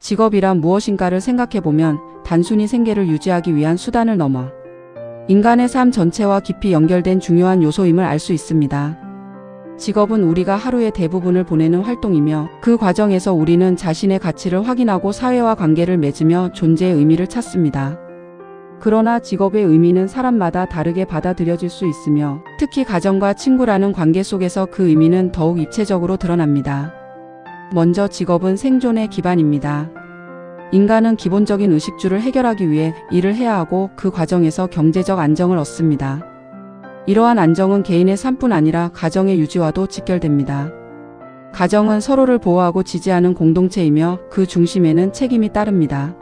직업이란 무엇인가를 생각해보면 단순히 생계를 유지하기 위한 수단을 넘어 인간의 삶 전체와 깊이 연결된 중요한 요소임을 알 수 있습니다. 직업은 우리가 하루의 대부분을 보내는 활동이며 그 과정에서 우리는 자신의 가치를 확인하고 사회와 관계를 맺으며 존재의 의미를 찾습니다. 그러나 직업의 의미는 사람마다 다르게 받아들여질 수 있으며 특히 가정과 친구라는 관계 속에서 그 의미는 더욱 입체적으로 드러납니다. 먼저 직업은 생존의 기반입니다. 인간은 기본적인 의식주를 해결하기 위해 일을 해야 하고 그 과정에서 경제적 안정을 얻습니다. 이러한 안정은 개인의 삶뿐 아니라 가정의 유지와도 직결됩니다. 가정은 서로를 보호하고 지지하는 공동체이며 그 중심에는 책임이 따릅니다.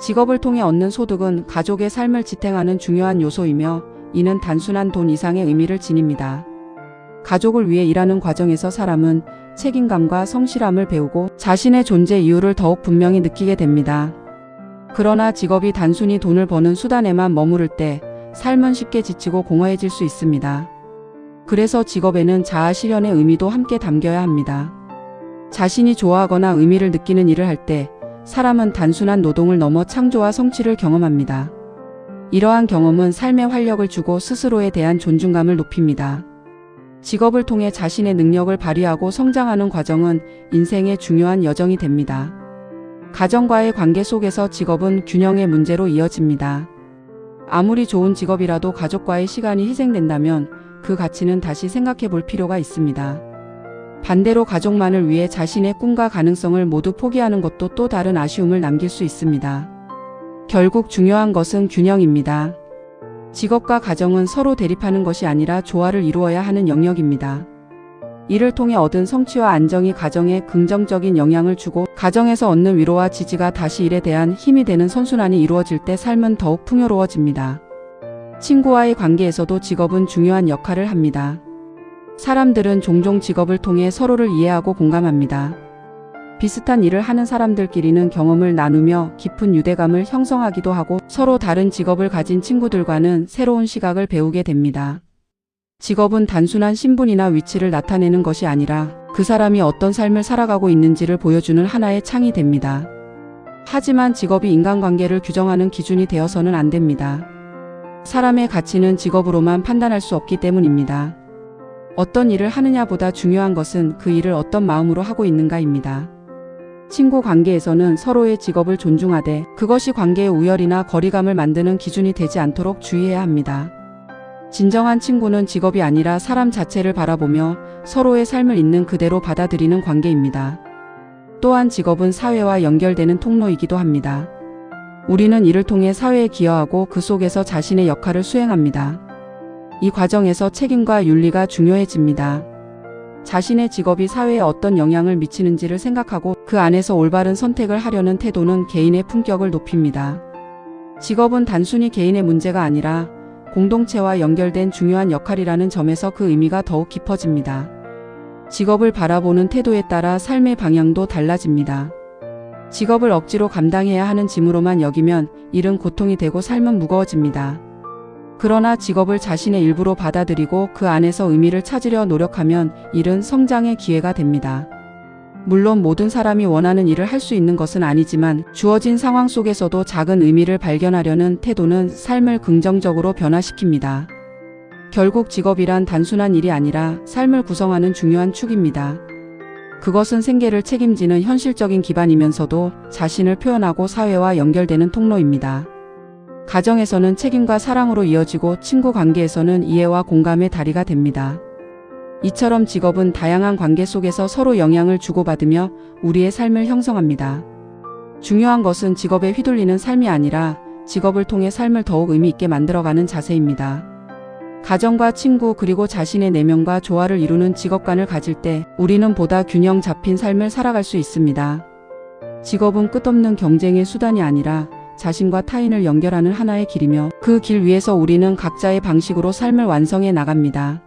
직업을 통해 얻는 소득은 가족의 삶을 지탱하는 중요한 요소이며 이는 단순한 돈 이상의 의미를 지닙니다. 가족을 위해 일하는 과정에서 사람은 책임감과 성실함을 배우고 자신의 존재 이유를 더욱 분명히 느끼게 됩니다. 그러나 직업이 단순히 돈을 버는 수단에만 머무를 때 삶은 쉽게 지치고 공허해질 수 있습니다. 그래서 직업에는 자아 실현의 의미도 함께 담겨야 합니다. 자신이 좋아하거나 의미를 느끼는 일을 할 때 사람은 단순한 노동을 넘어 창조와 성취를 경험합니다. 이러한 경험은 삶에 활력을 주고 스스로에 대한 존중감을 높입니다. 직업을 통해 자신의 능력을 발휘하고 성장하는 과정은 인생의 중요한 여정이 됩니다. 가정과의 관계 속에서 직업은 균형의 문제로 이어집니다. 아무리 좋은 직업이라도 가족과의 시간이 희생된다면 그 가치는 다시 생각해 볼 필요가 있습니다. 반대로 가족만을 위해 자신의 꿈과 가능성을 모두 포기하는 것도 또 다른 아쉬움을 남길 수 있습니다. 결국 중요한 것은 균형입니다. 직업과 가정은 서로 대립하는 것이 아니라 조화를 이루어야 하는 영역입니다. 이를 통해 얻은 성취와 안정이 가정에 긍정적인 영향을 주고 가정에서 얻는 위로와 지지가 다시 일에 대한 힘이 되는 선순환이 이루어질 때 삶은 더욱 풍요로워집니다. 친구와의 관계에서도 직업은 중요한 역할을 합니다. 사람들은 종종 직업을 통해 서로를 이해하고 공감합니다. 비슷한 일을 하는 사람들끼리는 경험을 나누며 깊은 유대감을 형성하기도 하고 서로 다른 직업을 가진 친구들과는 새로운 시각을 배우게 됩니다. 직업은 단순한 신분이나 위치를 나타내는 것이 아니라 그 사람이 어떤 삶을 살아가고 있는지를 보여주는 하나의 창이 됩니다. 하지만 직업이 인간관계를 규정하는 기준이 되어서는 안 됩니다. 사람의 가치는 직업으로만 판단할 수 없기 때문입니다. 어떤 일을 하느냐보다 중요한 것은 그 일을 어떤 마음으로 하고 있는가입니다. 친구 관계에서는 서로의 직업을 존중하되 그것이 관계의 우열이나 거리감을 만드는 기준이 되지 않도록 주의해야 합니다. 진정한 친구는 직업이 아니라 사람 자체를 바라보며 서로의 삶을 있는 그대로 받아들이는 관계입니다. 또한 직업은 사회와 연결되는 통로이기도 합니다. 우리는 이를 통해 사회에 기여하고 그 속에서 자신의 역할을 수행합니다. 이 과정에서 책임과 윤리가 중요해집니다. 자신의 직업이 사회에 어떤 영향을 미치는지를 생각하고 그 안에서 올바른 선택을 하려는 태도는 개인의 품격을 높입니다. 직업은 단순히 개인의 문제가 아니라 공동체와 연결된 중요한 역할이라는 점에서 그 의미가 더욱 깊어집니다. 직업을 바라보는 태도에 따라 삶의 방향도 달라집니다. 직업을 억지로 감당해야 하는 짐으로만 여기면 일은 고통이 되고 삶은 무거워집니다. 그러나 직업을 자신의 일부로 받아들이고 그 안에서 의미를 찾으려 노력하면 일은 성장의 기회가 됩니다. 물론 모든 사람이 원하는 일을 할 수 있는 것은 아니지만 주어진 상황 속에서도 작은 의미를 발견하려는 태도는 삶을 긍정적으로 변화시킵니다. 결국 직업이란 단순한 일이 아니라 삶을 구성하는 중요한 축입니다. 그것은 생계를 책임지는 현실적인 기반이면서도 자신을 표현하고 사회와 연결되는 통로입니다. 가정에서는 책임과 사랑으로 이어지고 친구 관계에서는 이해와 공감의 다리가 됩니다. 이처럼 직업은 다양한 관계 속에서 서로 영향을 주고받으며 우리의 삶을 형성합니다. 중요한 것은 직업에 휘둘리는 삶이 아니라 직업을 통해 삶을 더욱 의미 있게 만들어가는 자세입니다. 가정과 친구 그리고 자신의 내면과 조화를 이루는 직업관을 가질 때 우리는 보다 균형 잡힌 삶을 살아갈 수 있습니다. 직업은 끝없는 경쟁의 수단이 아니라 자신과 타인을 연결하는 하나의 길이며 그 길 위에서 우리는 각자의 방식으로 삶을 완성해 나갑니다.